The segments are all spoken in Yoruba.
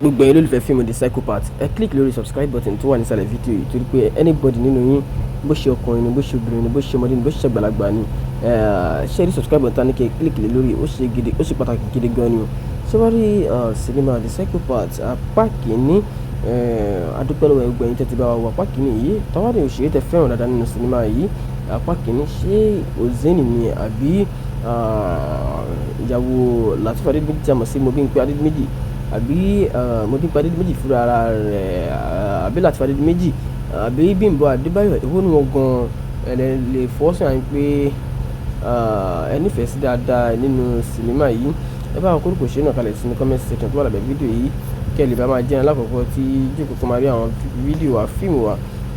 Gbogbo ẹ̀yin olólùfẹ́ fíìmù The Psychopaths ẹ click lórí subscribe button tó wà nísàlẹ̀ fídíò yìí torí pé anybody nínú yín bó ṣe ọkùnrin ni bó ṣe obìnrin ni bó ṣe ọmọdé ni bó ṣe àgbàlagbà ni ṣé rí subscribe button ní kẹ́ click lé lórí ó ṣe pàtàkì gidi gan ni o. ṣé wàá rí sinimá The Psychopaths apá kìíní adúpẹ́ lọ́wọ́ ẹgbẹ́ yín tẹ́tí bá wa wọ apá kìíní yìí táwádìí òṣèré tẹ fẹ́ràn dáadáa nínú sinimá yìí apá kìíní ṣé Ozain ni àbí ìyàwó Lateef Adedimeji tí a mọ̀ sí Bimpe Adedimeji àbí Bimpe Adedimeji fúnra ara rẹ̀ àbí Lateef Adedimeji àbí Bimpe Adébáyọ̀ èwo ni wọ́n gan lè fọ́sùn àyìn pé ẹ nífẹ̀ẹ́ sí dáadáa nínú sinimá yìí ẹ bá kórìkò ṣe náà kalẹ̀ sínú comment section tó wà lábẹ́ fídíò yìí kẹ́ ẹ lè bá máa jẹ́ alákọ̀ọ́kọ́ tí jókòó máa rí àwọn fídíò wa fíìmù wa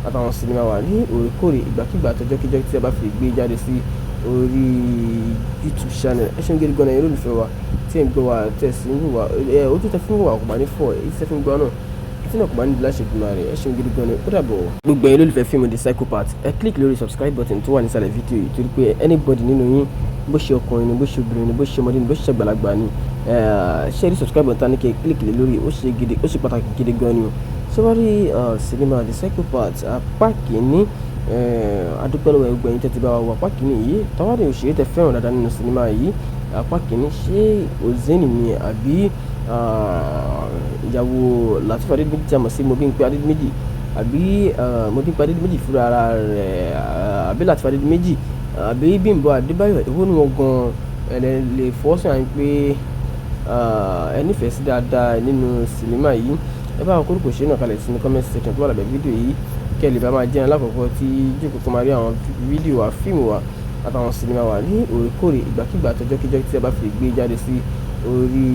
àtàwọn sinimá wa ní òrèkóòrè ìgbàkigbà àtọjọ́kíjọ́ tí a bá fi gbé jáde sí orí YouTube channel ẹ ṣeun gidi gan-an olólùfẹ́ wa tí ẹ̀ ń gbọ́ wa tẹ̀sí ń wà ojú tẹ fún wa kò bá ní fọ́ èyí tẹ fún gbọ́ náà tí náà kò bá ní di láṣẹ ìgbìmọ̀ rẹ̀ ẹ ṣeun gidi gan-an ó dàbọ̀. gbogbo ẹ̀yin olólùfẹ́ fíìmù The Psychopaths ẹ click lórí subscribe button tó wà nísàlẹ̀ fídíò yìí torí pé anybody nínú yín bó ṣe ọkùnrin ni bó ṣe obìnrin ni bó ṣe ọmọdé ni bó ṣe àgbàlagbà ni ṣé rí subscribe button ní kẹ́ click lé lórí ó ṣe pàtàkì gidi gan ni o. ṣé wàá rí sinimá The Psychopaths apá kìíní adúpẹ́ lọ́wọ́ ẹgbẹ́ yín tẹ́tí bá wa wọ apá kìíní yìí táwádìí òṣèré tẹ fẹ́ràn dáadáa nínú sinimá yìí apá kìíní ṣé Ozain ni àbí ìyàwó Lateef Adedimeji tí a mọ̀ sí Bimpe Adedimeji àbí Bimpe Adedimeji fúnra ara rẹ̀ àbí Lateef Adedimeji àbí Bimpe Adébáyọ̀ èwo ni wọ́n gan lè fọ́sùn àyìn pé ẹ nífẹ̀ẹ́ sí dáadáa nínú sinimá yìí ẹ bá kórìkò ṣe náà kalẹ̀ sínú comment section tó wà lábẹ́ fídíò yìí kẹ́ ẹ lè bá máa jẹ́ alákọ̀ọ́kọ́ tí jókòó máa rí àwọn fídíò wa fíìmù wa àtàwọn sinimá wa ní òrèkóòrè ìgbàkigbà àtọjọ́kíjọ́ tí a bá fi gbé jáde sí orí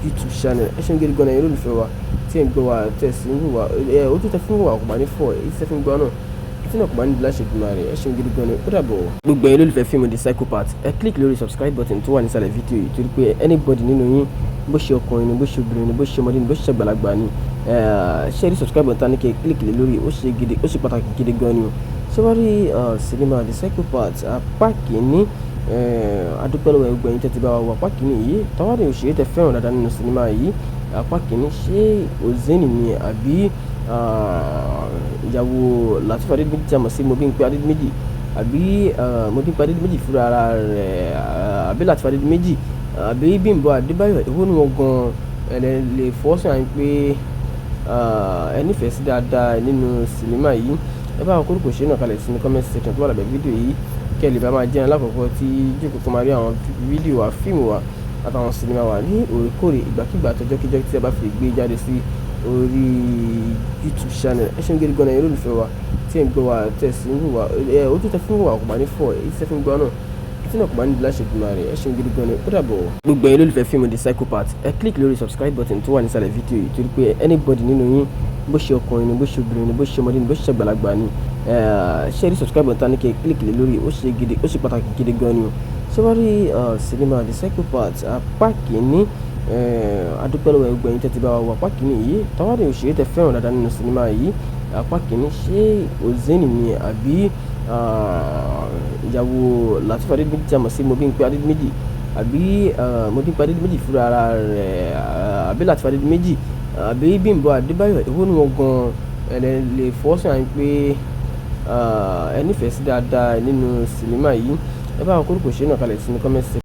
YouTube channel ẹ ṣeun gidi gan-an olólùfẹ́ wa tí ẹ̀ ń gbọ́ wa tẹ̀sí ń wà ojú tẹ fún wa kò bá ní fọ́ èyí tẹ fún gbọ́ náà tí náà kò bá ní di láṣẹ ìgbìmọ̀ rẹ̀ ẹ ṣeun gidi gan-an ó dàbọ̀. gbogbo ẹ̀yin olólùfẹ́ fíìmù The Psychopaths ẹ click lórí subscribe button tó wà nísàlẹ̀ fídíò yìí torí pé anybody nínú yín bó ṣe ọkùnrin ni bó ṣe obìnrin ni bó ṣe ọmọdé ni bó ṣe àgbàlagbà ni ṣé rí subscribe button ní kẹ́ click lé lórí ó ṣe pàtàkì gidi gan ni o. ṣé wàá rí sinimá The Psychopaths apá kìíní adúpẹ́ lọ́wọ́ ẹgbẹ́ yín tẹ́tí bá wa wọ apá kìíní yìí táwádìí òṣèré tẹ fẹ́ràn dáadáa nínú sinimá yìí apá kìíní ṣé Ozain ni àbí ìyàwó Lateef Adedimeji tí a mọ̀ sí Bimpe Adedimeji àbí Bimpe Adedimeji fúnra ara rẹ̀ àbí Lateef Adedimeji àbí Bimpe Adébáyọ̀ èwo ni wọ́n gan lè fọ́sùn àyìn pé ẹ nífẹ̀ẹ́ sí dáadáa nínú sinimá yìí ẹ bá kórìkò ṣe náà kalẹ̀ sínú comment section tó wà lábẹ́ fídíò yìí kẹ́ ẹ lè bá máa jẹ́ alákọ̀ọ́kọ́ tí jókòó máa rí àwọn fídíò wa fíìmù wa àtàwọn sinimá wa ní òrèkóòrè ìgbàkigbà àtọjọ́kíjọ́ tí a bá fi gbé jáde sí orí YouTube channel ẹ ṣeun gidi gan-an olólùfẹ́ wa tí ẹ̀ ń gbọ́ wa tẹ̀sí ń wà ojú tẹ fún wa kò bá ní fọ́ èyí tẹ fún gbọ́ náà tí náà kò bá ní di láṣẹ ìgbìmọ̀ rẹ̀ ẹ ṣeun gidi gan-an ó dàbọ̀. gbogbo ẹ̀yin olólùfẹ́ fíìmù The Psychopaths ẹ click lórí subscribe button tó wà nísàlẹ̀ fídíò yìí torí pé anybody nínú yín bó ṣe ọkùnrin ni bó ṣe obìnrin ni bó ṣe ọmọdé ni bó ṣe àgbàlagbà ni ṣé rí subscribe button ní kẹ́ click lé lórí ó ṣe pàtàkì gidi gan ni o. ṣé wàá rí sinimá The Psychopaths apá kìíní adúpẹ́ lọ́wọ́ ẹgbẹ́ yín tẹ́tí bá wa wọ apá kìíní yìí táwádìí òṣèré tẹ fẹ́ràn dáadáa nínú sinimá yìí apá kìíní ṣé Ozain ni àbí ìyàwó Lateef Adedimeji tí a mọ̀ sí Bimpe Adedimeji àbí Bimpe Adedimeji fúnra ara rẹ̀ àbí Lateef Adedimeji àbí Bimpe Adébáyọ̀ èwo ni wọ́n gan lè fọ́sùn àyìn pé ẹ nífẹ̀ẹ́ sí dáadáa nínú sinimá yìí ẹ bá kórìkò ṣe náà kalẹ̀ sínú comment section.